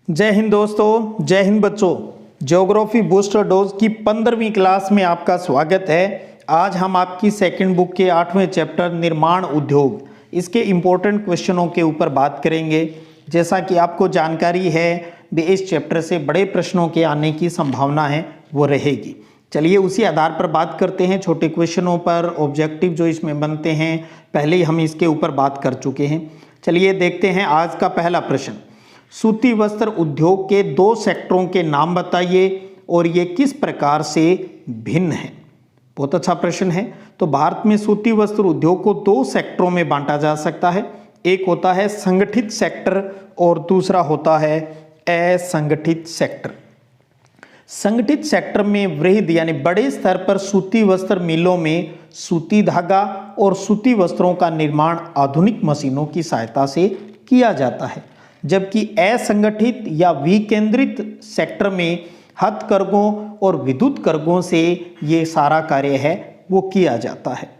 जय हिंद दोस्तों, जय हिंद बच्चों। ज्योग्राफी बूस्टर डोज की 15वीं क्लास में आपका स्वागत है। आज हम आपकी सेकंड बुक के 8वें चैप्टर निर्माण उद्योग इसके इम्पोर्टेंट क्वेश्चनों के ऊपर बात करेंगे। जैसा कि आपको जानकारी है भी इस चैप्टर से बड़े प्रश्नों के आने की संभावना है वो रहेगी। चलिए उसी आधार पर बात करते हैं। छोटे क्वेश्चनों पर ऑब्जेक्टिव जो इसमें बनते हैं पहले ही हम इसके ऊपर बात कर चुके हैं। चलिए देखते हैं आज का पहला प्रश्न। सूती वस्त्र उद्योग के दो सेक्टरों के नाम बताइए और ये किस प्रकार से भिन्न है। बहुत अच्छा प्रश्न है। तो भारत में सूती वस्त्र उद्योग को दो सेक्टरों में बांटा जा सकता है। एक होता है संगठित सेक्टर और दूसरा होता है असंगठित सेक्टर। संगठित सेक्टर में वृहद यानी बड़े स्तर पर सूती वस्त्र मिलों में सूती धागा और सूती वस्त्रों का निर्माण आधुनिक मशीनों की सहायता से किया जाता है, जबकि असंगठित या विकेंद्रित सेक्टर में हथकरघों और विद्युत करघों से ये सारा कार्य है वो किया जाता है।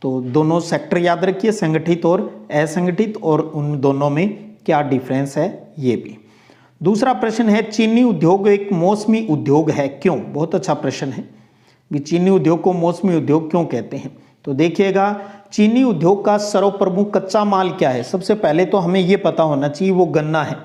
तो दोनों सेक्टर याद रखिए, संगठित और असंगठित, और उन दोनों में क्या डिफरेंस है ये भी। दूसरा प्रश्न है चीनी उद्योग एक मौसमी उद्योग है, क्यों। बहुत अच्छा प्रश्न है भी चीनी उद्योग को मौसमी उद्योग क्यों कहते हैं। तो देखिएगा, चीनी उद्योग का सर्वप्रमुख कच्चा माल क्या है। सबसे पहले तो हमें यह पता होना चाहिए वो गन्ना है,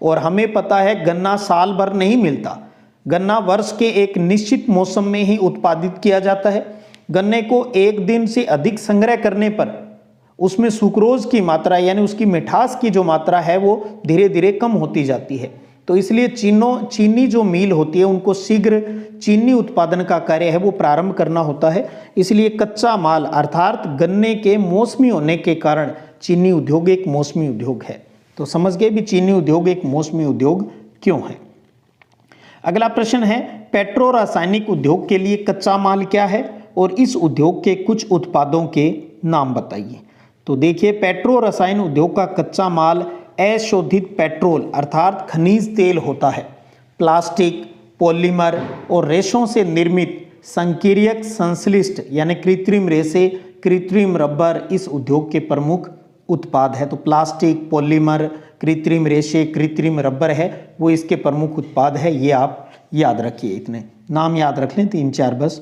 और हमें पता है गन्ना साल भर नहीं मिलता। गन्ना वर्ष के एक निश्चित मौसम में ही उत्पादित किया जाता है। गन्ने को एक दिन से अधिक संग्रह करने पर उसमें सुक्रोज की मात्रा यानी उसकी मिठास की जो मात्रा है वो धीरे धीरे कम होती जाती है। तो इसलिए चीनी जो मिल होती है उनको शीघ्र चीनी उत्पादन का कार्य है वो प्रारंभ करना होता है। इसलिए कच्चा माल अर्थात गन्ने के मौसमी होने के कारण चीनी उद्योग एक मौसमी उद्योग है। तो समझ गए भी चीनी उद्योग एक मौसमी उद्योग क्यों है। अगला प्रश्न है पेट्रो रासायनिक उद्योग के लिए कच्चा माल क्या है और इस उद्योग के कुछ उत्पादों के नाम बताइए। तो देखिए, पेट्रो रसायन उद्योग का कच्चा माल अशोधित पेट्रोल अर्थात खनिज तेल होता है। प्लास्टिक, पॉलीमर और रेशों से निर्मित संकीर्यक संश्लिष्ट यानी कृत्रिम रेशे, कृत्रिम रबर इस उद्योग के प्रमुख उत्पाद है। तो प्लास्टिक, पॉलीमर, कृत्रिम रेशे, कृत्रिम रबर है वो इसके प्रमुख उत्पाद है। ये आप याद रखिए, इतने नाम याद रख लें, 3-4 बस।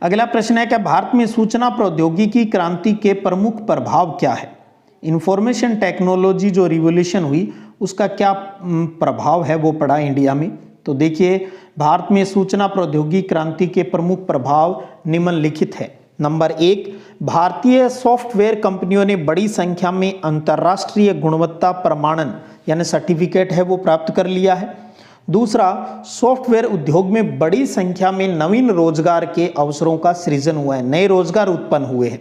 अगला प्रश्न है कि भारत में सूचना प्रौद्योगिकी क्रांति के प्रमुख प्रभाव क्या है। इंफॉर्मेशन टेक्नोलॉजी जो रिवॉल्यूशन हुई उसका क्या प्रभाव है वो पड़ा इंडिया में। तो देखिए, भारत में सूचना प्रौद्योगिकी क्रांति के प्रमुख प्रभाव निम्नलिखित है। नंबर 1, भारतीय सॉफ्टवेयर कंपनियों ने बड़ी संख्या में अंतर्राष्ट्रीय गुणवत्ता प्रमाणन यानी सर्टिफिकेट है वो प्राप्त कर लिया है। दूसरा, सॉफ्टवेयर उद्योग में बड़ी संख्या में नवीन रोजगार के अवसरों का सृजन हुआ है, नए रोजगार उत्पन्न हुए हैं।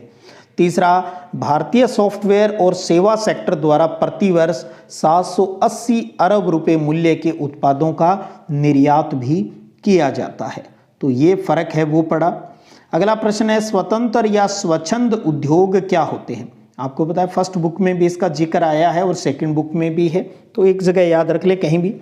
तीसरा, भारतीय सॉफ्टवेयर और सेवा सेक्टर द्वारा प्रतिवर्ष 780 अरब रुपए मूल्य के उत्पादों का निर्यात भी किया जाता है। तो ये फर्क है वो पड़ा। अगला प्रश्न है स्वतंत्र या स्वच्छंद उद्योग क्या होते हैं। आपको पता है फर्स्ट बुक में भी इसका जिक्र आया है और सेकंड बुक में भी है, तो एक जगह याद रख ले कहीं भी।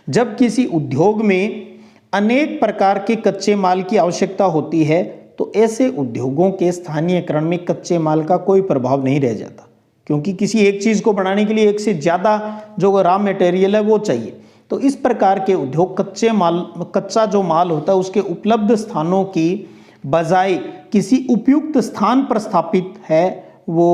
जब किसी उद्योग में अनेक प्रकार के कच्चे माल की आवश्यकता होती है तो ऐसे उद्योगों के स्थानीयकरण में कच्चे माल का कोई प्रभाव नहीं रह जाता, क्योंकि किसी एक चीज़ को बनाने के लिए एक से ज़्यादा जो रॉ मटेरियल है वो चाहिए। तो इस प्रकार के उद्योग कच्चा जो माल होता है उसके उपलब्ध स्थानों की बजाय किसी उपयुक्त स्थान पर स्थापित है वो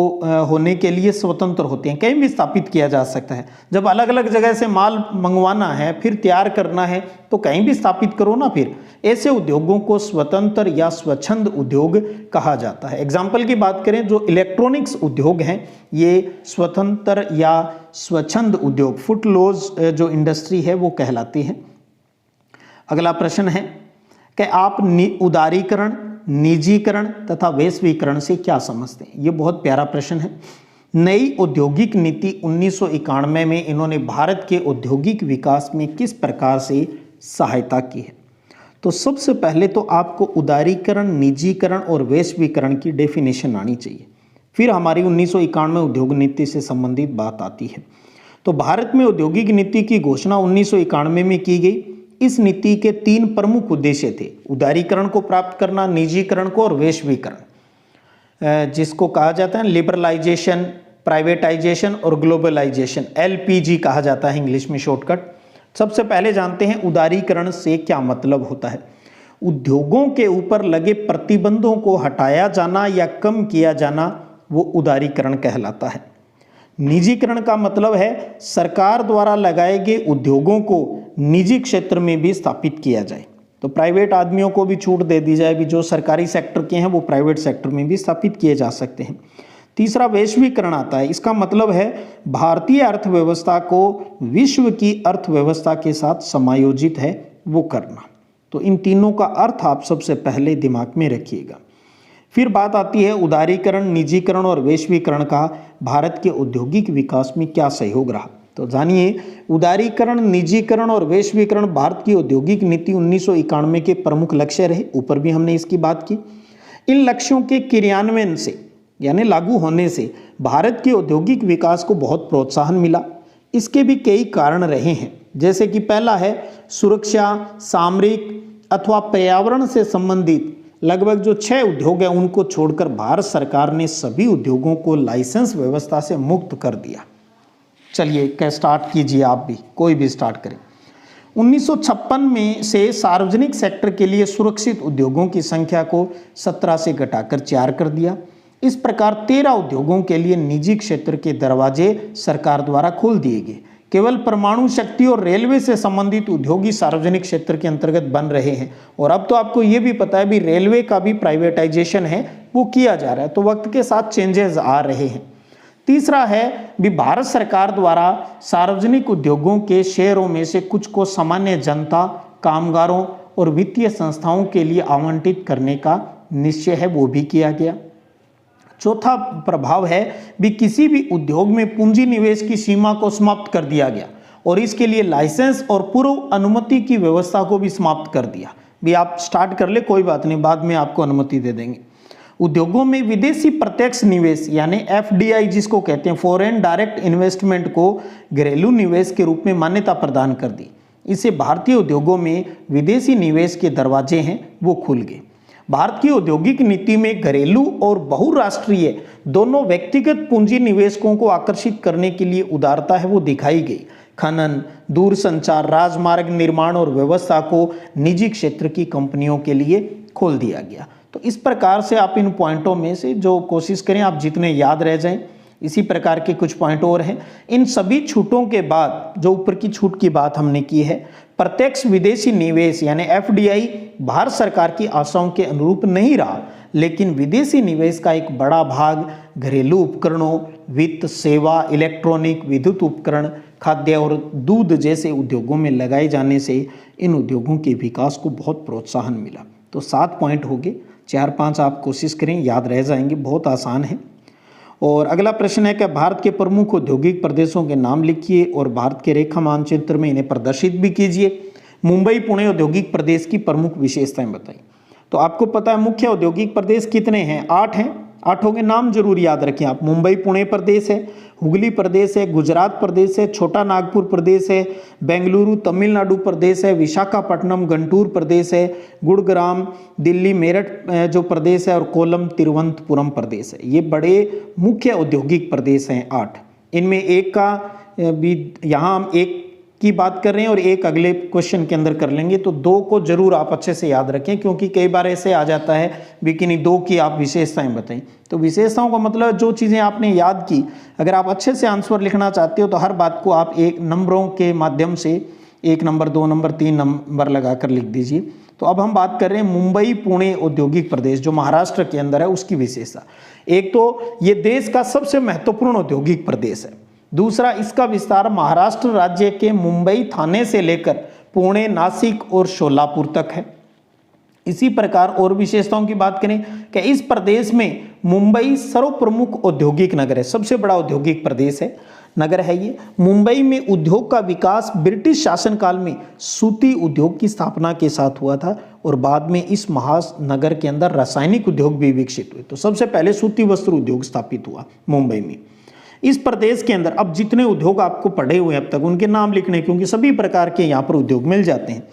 होने के लिए स्वतंत्र होते हैं। कहीं भी स्थापित किया जा सकता है। जब अलग अलग जगह से माल मंगवाना है फिर तैयार करना है तो कहीं भी स्थापित करो ना। फिर ऐसे उद्योगों को स्वतंत्र या स्वच्छंद उद्योग कहा जाता है। एग्जाम्पल की बात करें, जो इलेक्ट्रॉनिक्स उद्योग हैं ये स्वतंत्र या स्वच्छंद उद्योग फुटलोज जो इंडस्ट्री है वो कहलाती है। अगला प्रश्न है कि आप उदारीकरण, निजीकरण तथा वैश्वीकरण से क्या समझते हैं। ये बहुत प्यारा प्रश्न है। नई औद्योगिक नीति 1991 में इन्होंने भारत के औद्योगिक विकास में किस प्रकार से सहायता की है। तो सबसे पहले तो आपको उदारीकरण, निजीकरण और वैश्वीकरण की डेफिनेशन आनी चाहिए, फिर हमारी 1991 उद्योग नीति से संबंधित बात आती है। तो भारत में औद्योगिक नीति की घोषणा 1991 में की गई। इस नीति के 3 प्रमुख उद्देश्य थे, उदारीकरण को प्राप्त करना, निजीकरण को और वैश्वीकरण, जिसको कहा जाता है लिबरलाइजेशन प्राइवेटाइजेशन और ग्लोबलाइजेशन, LPG कहा जाता है इंग्लिश में शॉर्टकट। सबसे पहले जानते हैं उदारीकरण से क्या मतलब होता है। उद्योगों के ऊपर लगे प्रतिबंधों को हटाया जाना या कम किया जाना, वो उदारीकरण कहलाता है। निजीकरण का मतलब है सरकार द्वारा लगाए गए उद्योगों को निजी क्षेत्र में भी स्थापित किया जाए। तो प्राइवेट आदमियों को भी छूट दे दी जाए, भी जो सरकारी सेक्टर के हैं वो प्राइवेट सेक्टर में भी स्थापित किए जा सकते हैं। तीसरा वैश्वीकरण आता है। इसका मतलब है भारतीय अर्थव्यवस्था को विश्व की अर्थव्यवस्था के साथ समायोजित है वो करना। तो इन तीनों का अर्थ आप सबसे पहले दिमाग में रखिएगा। फिर बात आती है उदारीकरण, निजीकरण और वैश्वीकरण का भारत के औद्योगिक विकास में क्या सहयोग रहा। तो जानिए, उदारीकरण, निजीकरण और वैश्वीकरण भारत की औद्योगिक नीति 1991 के प्रमुख लक्ष्य रहे। ऊपर भी हमने इसकी बात की। इन लक्ष्यों के क्रियान्वयन से यानी लागू होने से भारत के औद्योगिक विकास को बहुत प्रोत्साहन मिला। इसके भी कई कारण रहे हैं, जैसे कि पहला है सुरक्षा, सामरिक अथवा पर्यावरण से संबंधित लगभग जो 6 उद्योग हैं उनको छोड़कर भारत सरकार ने सभी उद्योगों को लाइसेंस व्यवस्था से मुक्त कर दिया। चलिए क्या स्टार्ट कीजिए, आप भी कोई भी स्टार्ट करें। 1956 में से सार्वजनिक सेक्टर के लिए सुरक्षित उद्योगों की संख्या को 17 से घटाकर 4 कर दिया। इस प्रकार 13 उद्योगों के लिए निजी क्षेत्र के दरवाजे सरकार द्वारा खोल दिए गए। केवल परमाणु शक्ति और रेलवे से संबंधित उद्योग ही सार्वजनिक क्षेत्र के अंतर्गत बन रहे हैं। और अब तो आपको ये भी पता है भी रेलवे का भी प्राइवेटाइजेशन है वो किया जा रहा है। तो वक्त के साथ चेंजेस आ रहे हैं। तीसरा है भी भारत सरकार द्वारा सार्वजनिक उद्योगों के शेयरों में से कुछ को सामान्य जनता, कामगारों और वित्तीय संस्थाओं के लिए आवंटित करने का निश्चय है, वो भी किया गया। चौथा प्रभाव है भी किसी भी उद्योग में पूंजी निवेश की सीमा को समाप्त कर दिया गया और इसके लिए लाइसेंस और पूर्व अनुमति की व्यवस्था को भी समाप्त कर दिया। भी आप स्टार्ट कर ले, कोई बात नहीं, बाद में आपको अनुमति दे देंगे। उद्योगों में विदेशी प्रत्यक्ष निवेश यानी FDI जिसको कहते हैं, फॉरेन डायरेक्ट इन्वेस्टमेंट को घरेलू निवेश के रूप में मान्यता प्रदान कर दी। इससे भारतीय उद्योगों में विदेशी निवेश के दरवाजे हैं वो खुल गए। भारत की औद्योगिक नीति में घरेलू और बहुराष्ट्रीय दोनों व्यक्तिगत पूंजी निवेशकों को आकर्षित करने के लिए उदारता है वो दिखाई गई। खनन, दूरसंचार, राजमार्ग निर्माण और व्यवस्था को निजी क्षेत्र की कंपनियों के लिए खोल दिया गया। तो इस प्रकार से आप इन पॉइंटों में से जो कोशिश करें आप जितने याद रह जाएं। इसी प्रकार के कुछ पॉइंट और हैं। इन सभी छूटों के बाद जो ऊपर की छूट की बात हमने की है, प्रत्यक्ष विदेशी निवेश यानी FDI भारत सरकार की आशाओं के अनुरूप नहीं रहा, लेकिन विदेशी निवेश का एक बड़ा भाग घरेलू उपकरणों, वित्त, सेवा, इलेक्ट्रॉनिक, विद्युत उपकरण, खाद्य और दूध जैसे उद्योगों में लगाए जाने से इन उद्योगों के विकास को बहुत प्रोत्साहन मिला। तो 7 पॉइंट हो गए, 4-5 आप कोशिश करें, याद रह जाएंगे, बहुत आसान है। और अगला प्रश्न है कि भारत के प्रमुख औद्योगिक प्रदेशों के नाम लिखिए और भारत के रेखा मानचित्र में इन्हें प्रदर्शित भी कीजिए। मुंबई पुणे औद्योगिक प्रदेश की प्रमुख विशेषताएं बताइए। तो आपको पता है मुख्य औद्योगिक प्रदेश कितने हैं? 8 हैं। 8 के नाम जरूर याद रखें आप। मुंबई पुणे प्रदेश है, हुगली प्रदेश है, गुजरात प्रदेश है, छोटा नागपुर प्रदेश है, बेंगलुरु तमिलनाडु प्रदेश है, विशाखापट्टनम गंटूर प्रदेश है, गुड़ग्राम दिल्ली मेरठ जो प्रदेश है और कोल्लम तिरुवनंतपुरम प्रदेश है। ये बड़े मुख्य औद्योगिक प्रदेश हैं 8। इनमें एक का भी यहाँ हम एक की बात कर रहे हैं और एक अगले क्वेश्चन के अंदर कर लेंगे। तो 2 को जरूर आप अच्छे से याद रखें, क्योंकि कई बार ऐसे आ जाता है लेकिन 2 की आप विशेषताएं बताएं। तो विशेषताओं का मतलब जो चीज़ें आपने याद की, अगर आप अच्छे से आंसर लिखना चाहते हो तो हर बात को आप एक नंबरों के माध्यम से 1 नंबर, 2 नंबर, 3 नंबर लगाकर लिख दीजिए। तो अब हम बात कर रहे हैं मुंबई पुणे औद्योगिक प्रदेश जो महाराष्ट्र के अंदर है उसकी विशेषता। एक तो ये देश का सबसे महत्वपूर्ण औद्योगिक प्रदेश है। दूसरा, इसका विस्तार महाराष्ट्र राज्य के मुंबई थाने से लेकर पुणे, नासिक और शोलापुर तक है। इसी प्रकार और विशेषताओं की बात करें कि इस प्रदेश में मुंबई सर्वप्रमुख औद्योगिक नगर है, सबसे बड़ा औद्योगिक प्रदेश है, नगर है ये। मुंबई में उद्योग का विकास ब्रिटिश शासनकाल में सूती उद्योग की स्थापना के साथ हुआ था और बाद में इस महानगर के अंदर रासायनिक उद्योग भी विकसित हुए। तो सबसे पहले सूती वस्त्र उद्योग स्थापित हुआ मुंबई में। इस प्रदेश के अंदर अब जितने उद्योग आपको पढ़े हुए अब तक उनके नाम लिखने, क्योंकि सभी प्रकार के यहाँ पर उद्योग मिल जाते हैं।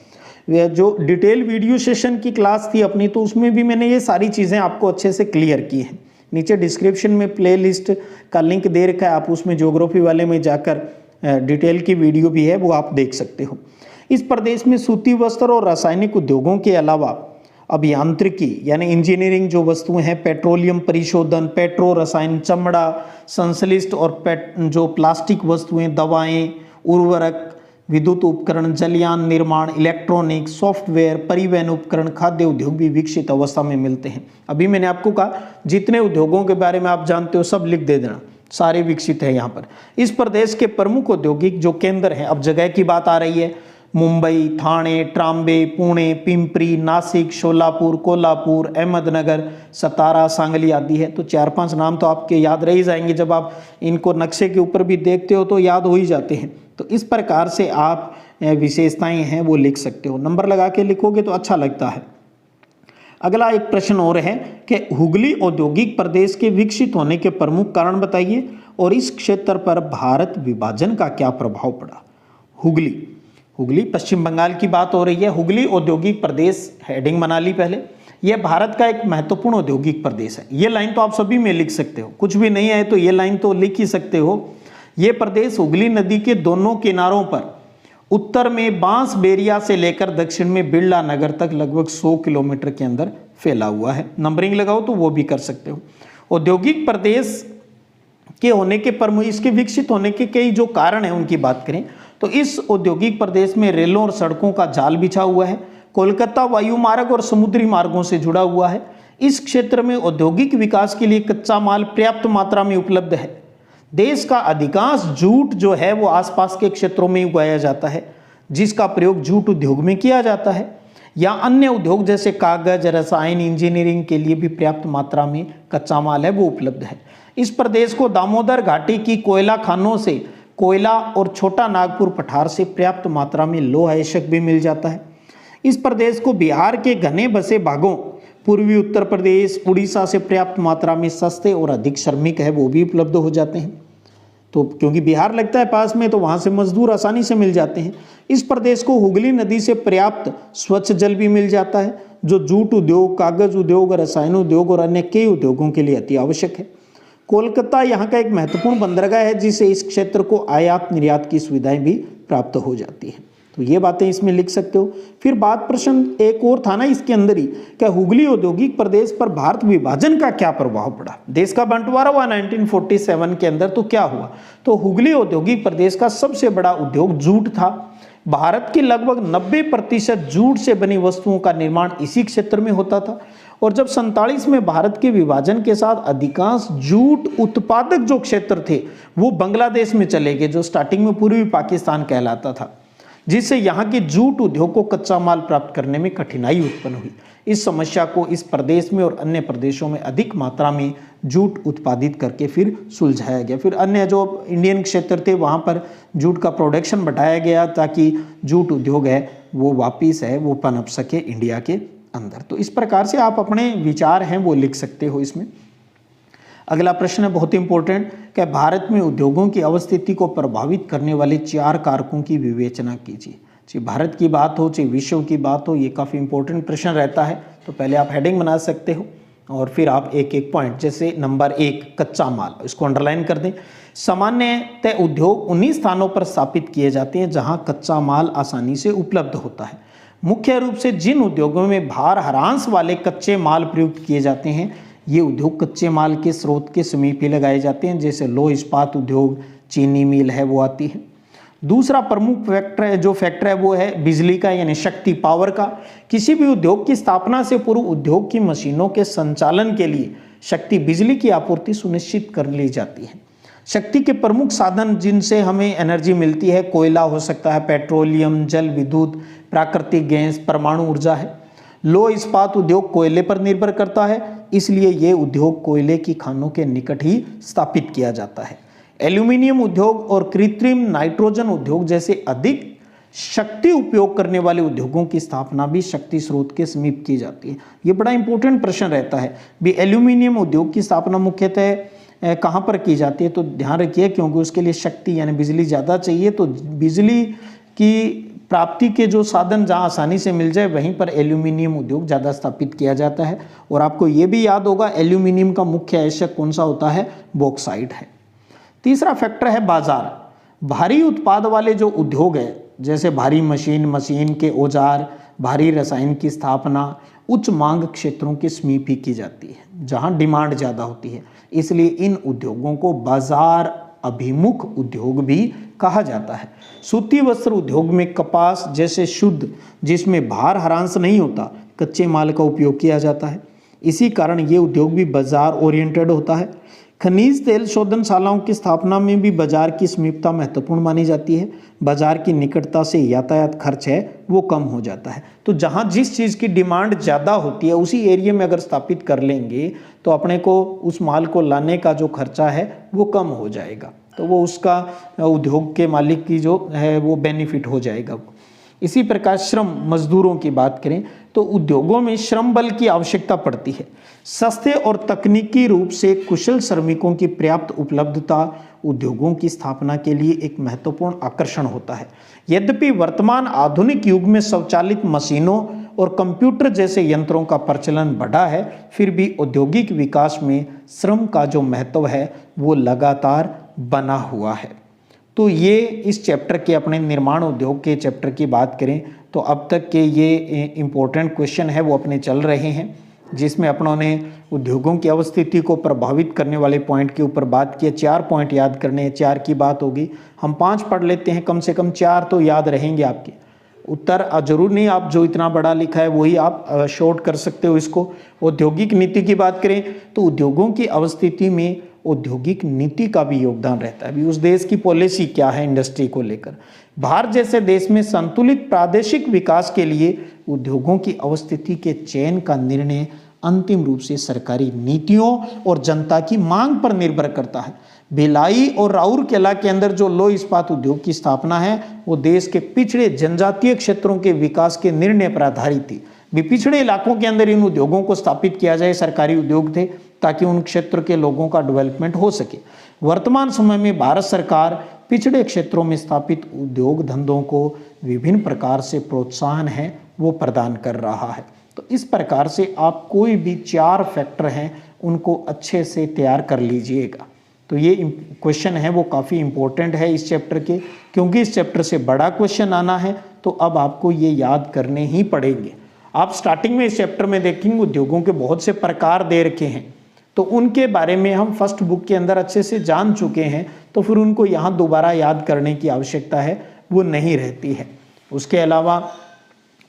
जो डिटेल वीडियो सेशन की क्लास थी अपनी, तो उसमें भी मैंने ये सारी चीज़ें आपको अच्छे से क्लियर की हैं। नीचे डिस्क्रिप्शन में प्लेलिस्ट का लिंक दे रखा है, आप उसमें ज्योग्राफी वाले में जाकर डिटेल की वीडियो भी है, वो आप देख सकते हो। इस प्रदेश में सूती वस्त्र और रासायनिक उद्योगों के अलावा अभियांत्रिकी यानी इंजीनियरिंग जो वस्तुएं हैं, पेट्रोलियम परिशोधन, पेट्रो रसायन, चमड़ा, संश्लिष्ट और जो प्लास्टिक वस्तुएं, दवाएं, उर्वरक, विद्युत उपकरण, जलयान निर्माण, इलेक्ट्रॉनिक, सॉफ्टवेयर, परिवहन उपकरण, खाद्य उद्योग भी विकसित अवस्था में मिलते हैं। अभी मैंने आपको कहा जितने उद्योगों के बारे में आप जानते हो सब लिख दे देना, सारे विकसित है यहाँ पर। इस प्रदेश के प्रमुख औद्योगिक जो केंद्र हैं, अब जगह की बात आ रही है, मुंबई, ठाणे, ट्राम्बे, पुणे, पिंपरी, नासिक, शोलापुर, कोल्हापुर, अहमदनगर, सतारा, सांगली आदि है। तो 4-5 नाम तो आपके याद रह ही जाएंगे, जब आप इनको नक्शे के ऊपर भी देखते हो तो याद हो ही जाते हैं। तो इस प्रकार से आप विशेषताएं हैं वो लिख सकते हो, नंबर लगा के लिखोगे तो अच्छा लगता है। अगला एक प्रश्न और है कि हुगली औद्योगिक प्रदेश के विकसित होने के प्रमुख कारण बताइए और इस क्षेत्र पर भारत विभाजन का क्या प्रभाव पड़ा। हुगली पश्चिम बंगाल की बात हो रही है। हुगली औद्योगिक प्रदेश, हेडिंग बना ली पहले, यह भारत का एक महत्वपूर्ण औद्योगिक प्रदेश है। ये लाइन तो आप सभी में लिख सकते हो, कुछ भी नहीं है तो ये लाइन तो लिख ही सकते हो। ये प्रदेश हुगली नदी के दोनों किनारों पर उत्तर में बांसबेरिया से लेकर दक्षिण में बिरला नगर तक लगभग 100 किलोमीटर के अंदर फैला हुआ है। नंबरिंग लगाओ तो वो भी कर सकते हो। औद्योगिक प्रदेश के होने के प्रमुख, इसके विकसित होने के कई जो कारण हैं उनकी बात करें तो इस औद्योगिक प्रदेश में रेलों और सड़कों का जाल बिछा हुआ है। कोलकाता वायु मार्ग और समुद्री मार्गों से जुड़ा हुआ है। इस क्षेत्र में औद्योगिक विकास के लिए कच्चा माल पर्याप्त मात्रा में उपलब्ध है। देश का अधिकांश जूट जो है वो आसपास के क्षेत्रों में उगाया जाता है, जिसका प्रयोग जूट उद्योग में किया जाता है, या अन्य उद्योग जैसे कागज, रसायन, इंजीनियरिंग के लिए भी पर्याप्त मात्रा में कच्चा माल है वो उपलब्ध है। इस प्रदेश को दामोदर घाटी की कोयला खानों से कोयला और छोटा नागपुर पठार से पर्याप्त मात्रा में लोह अयस्क भी मिल जाता है। इस प्रदेश को बिहार के घने बसे भागों, पूर्वी उत्तर प्रदेश, उड़ीसा से पर्याप्त मात्रा में सस्ते और अधिक श्रमिक है वो भी उपलब्ध हो जाते हैं। तो क्योंकि बिहार लगता है पास में तो वहाँ से मजदूर आसानी से मिल जाते हैं। इस प्रदेश को हुगली नदी से पर्याप्त स्वच्छ जल भी मिल जाता है, जो जूट उद्योग, कागज उद्योग, रसायन उद्योग और अन्य कई उद्योगों के लिए अति आवश्यक है। कोलकाता यहाँ का एक महत्वपूर्ण बंदरगाह है, जिससे इस क्षेत्र को आयात निर्यात की सुविधाएं भी प्राप्त हो जाती हैं। तो ये बातें इसमें लिख सकते हो। फिर बात प्रश्न एक और था ना इसके अंदर ही, क्या हुगली औद्योगिक प्रदेश पर भारत विभाजन का क्या प्रभाव पड़ा। देश का बंटवारा हुआ 1947 के अंदर, तो क्या हुआ, तो हुगली औद्योगिक प्रदेश का सबसे बड़ा उद्योग जूट था। भारत के लगभग 90% जूट से बनी वस्तुओं का निर्माण इसी क्षेत्र में होता था। और जब 47 में भारत के विभाजन के साथ अधिकांश जूट उत्पादक जो क्षेत्र थे वो बांग्लादेश में चले गए, जो स्टार्टिंग में पूर्वी पाकिस्तान कहलाता था, जिससे यहाँ के जूट उद्योग को कच्चा माल प्राप्त करने में कठिनाई उत्पन्न हुई। इस समस्या को इस प्रदेश में और अन्य प्रदेशों में अधिक मात्रा में जूट उत्पादित करके फिर सुलझाया गया। फिर अन्य जो इंडियन क्षेत्र थे वहाँ पर जूट का प्रोडक्शन बढ़ाया गया ताकि जूट उद्योग है वो वापिस है वो पनप सके इंडिया के अंदर। तो इस प्रकार से आप अपने विचार हैं वो लिख सकते हो इसमें। अगला प्रश्न है बहुत इंपॉर्टेंट, कि भारत में उद्योगों की अवस्थिति को प्रभावित करने वाले 4 कारकों की विवेचना कीजिए। चाहे भारत की बात हो चाहे विश्व की बात हो, ये काफ़ी इंपॉर्टेंट प्रश्न रहता है। तो पहले आप हेडिंग बना सकते हो और फिर आप एक एक पॉइंट, जैसे नंबर 1 कच्चा माल, इसको अंडरलाइन कर दें। सामान्यतः उद्योग उन्हीं स्थानों पर स्थापित किए जाते हैं जहाँ कच्चा माल आसानी से उपलब्ध होता है। मुख्य रूप से जिन उद्योगों में भार ह्रास वाले कच्चे माल प्रयुक्त किए जाते हैं, ये उद्योग कच्चे माल के स्रोत के समीप ही लगाए जाते हैं, जैसे लौह इस्पात उद्योग, चीनी मिल है वो आती है। दूसरा प्रमुख फैक्टर है वो है बिजली का, यानी शक्ति, पावर का। किसी भी उद्योग की स्थापना से पूर्व उद्योग की मशीनों के संचालन के लिए शक्ति, बिजली की आपूर्ति सुनिश्चित कर ली जाती है। शक्ति के प्रमुख साधन जिनसे हमें एनर्जी मिलती है, कोयला हो सकता है, पेट्रोलियम, जल विद्युत, प्राकृतिक गैस, परमाणु ऊर्जा है। लौह इस्पात उद्योग कोयले पर निर्भर करता है, इसलिए ये उद्योग कोयले की खानों के निकट ही स्थापित किया जाता है। एल्यूमिनियम उद्योग और कृत्रिम नाइट्रोजन उद्योग जैसे अधिक शक्ति उपयोग करने वाले उद्योगों की स्थापना भी शक्ति स्रोत के समीप की जाती है। ये बड़ा इंपॉर्टेंट प्रश्न रहता है भी, एल्यूमिनियम उद्योग की स्थापना मुख्यतः कहाँ पर की जाती है, तो ध्यान रखिए क्योंकि उसके लिए शक्ति यानी बिजली ज़्यादा चाहिए, तो बिजली की प्राप्ति के जो साधन जहां आसानी से मिल जाए वहीं पर एल्यूमिनियम उद्योग ज़्यादा स्थापित किया जाता है। और आपको ये भी याद होगा एल्यूमिनियम का मुख्य आयस्क कौन सा होता है, बॉक्साइट है। तीसरा फैक्टर है बाजार। भारी उत्पाद वाले जो उद्योग है जैसे भारी मशीन के औजार, भारी रसायन की स्थापना उच्च मांग क्षेत्रों के समीप ही की जाती है जहां डिमांड ज़्यादा होती है, इसलिए इन उद्योगों को बाजार अभिमुख उद्योग भी कहा जाता है। सूती वस्त्र उद्योग में कपास जैसे शुद्ध जिसमें भार ह्रास नहीं होता कच्चे माल का उपयोग किया जाता है, इसी कारण ये उद्योग भी बाजार ओरिएंटेड होता है। खनिज तेल शोधनशालाओं की स्थापना में भी बाजार की समीपता महत्वपूर्ण मानी जाती है। बाजार की निकटता से यातायात खर्च है वो कम हो जाता है। तो जहाँ जिस चीज़ की डिमांड ज़्यादा होती है उसी एरिया में अगर स्थापित कर लेंगे तो अपने को उस माल को लाने का जो खर्चा है वो कम हो जाएगा, तो वो उसका उद्योग के मालिक की जो है वो बेनिफिट हो जाएगा। इसी प्रकार श्रम मजदूरों की बात करें तो उद्योगों में श्रम बल की आवश्यकता पड़ती है। सस्ते और तकनीकी रूप से कुशल श्रमिकों की पर्याप्त उपलब्धता उद्योगों की स्थापना के लिए एक महत्वपूर्ण आकर्षण होता है। यद्यपि वर्तमान आधुनिक युग में स्वचालित मशीनों और कंप्यूटर जैसे यंत्रों का प्रचलन बढ़ा है, फिर भी औद्योगिक विकास में श्रम का जो महत्व है वो लगातार बना हुआ है। तो ये इस चैप्टर के अपने निर्माण उद्योग के चैप्टर की बात करें तो अब तक के ये इम्पोर्टेंट क्वेश्चन है वो अपने चल रहे हैं, जिसमें अपनों ने उद्योगों की अवस्थिति को प्रभावित करने वाले पॉइंट के ऊपर बात की। 4 पॉइंट याद करने हैं, 4 की बात होगी, हम 5 पढ़ लेते हैं, कम से कम 4 तो याद रहेंगे आपके। उत्तर जरूर नहीं आप जो इतना बड़ा लिखा है वही आप शॉर्ट कर सकते हो इसको। औद्योगिक नीति की बात करें तो उद्योगों की अवस्थिति में औद्योगिक नीति का भी योगदान रहता है। अभी उस देश की पॉलिसी क्या है इंडस्ट्री को लेकर। भारत जैसे देश में संतुलित प्रादेशिक विकास के लिए उद्योगों की अवस्थिति के चयन का निर्णय अंतिम रूप से सरकारी नीतियों और जनता की मांग पर निर्भर करता है। भिलाई और राउरकेला के अंदर जो लौह इस्पात उद्योग की स्थापना है वो देश के पिछड़े जनजातीय क्षेत्रों के विकास के निर्णय पर आधारित थी। भी पिछड़े इलाकों के अंदर इन उद्योगों को स्थापित किया जाए, सरकारी उद्योग थे ताकि उन क्षेत्र के लोगों का डेवलपमेंट हो सके। वर्तमान समय में भारत सरकार पिछड़े क्षेत्रों में स्थापित उद्योग धंधों को विभिन्न प्रकार से प्रोत्साहन है वो प्रदान कर रहा है। तो इस प्रकार से आप कोई भी 4 फैक्टर हैं उनको अच्छे से तैयार कर लीजिएगा। तो ये क्वेश्चन है वो काफ़ी इंपॉर्टेंट है इस चैप्टर के, क्योंकि इस चैप्टर से बड़ा क्वेश्चन आना है तो अब आपको ये याद करने ही पड़ेंगे। आप स्टार्टिंग में इस चैप्टर में देखेंगे उद्योगों के बहुत से प्रकार दे रखे हैं, तो उनके बारे में हम फर्स्ट बुक के अंदर अच्छे से जान चुके हैं, तो फिर उनको यहाँ दोबारा याद करने की आवश्यकता है वो नहीं रहती है। उसके अलावा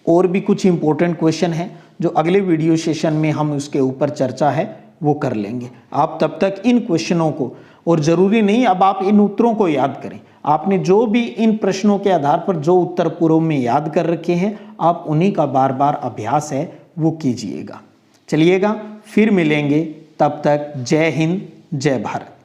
और भी कुछ इंपॉर्टेंट क्वेश्चन हैं जो अगले वीडियो सेशन में हम उसके ऊपर चर्चा है वो कर लेंगे। आप तब तक इन क्वेश्चनों को, और ज़रूरी नहीं अब आप इन उत्तरों को याद करें, आपने जो भी इन प्रश्नों के आधार पर जो उत्तर पूर्व में याद कर रखे हैं आप उन्हीं का बार बार अभ्यास है वो कीजिएगा। चलिएगा फिर मिलेंगे, तब तक जय हिंद जय भारत।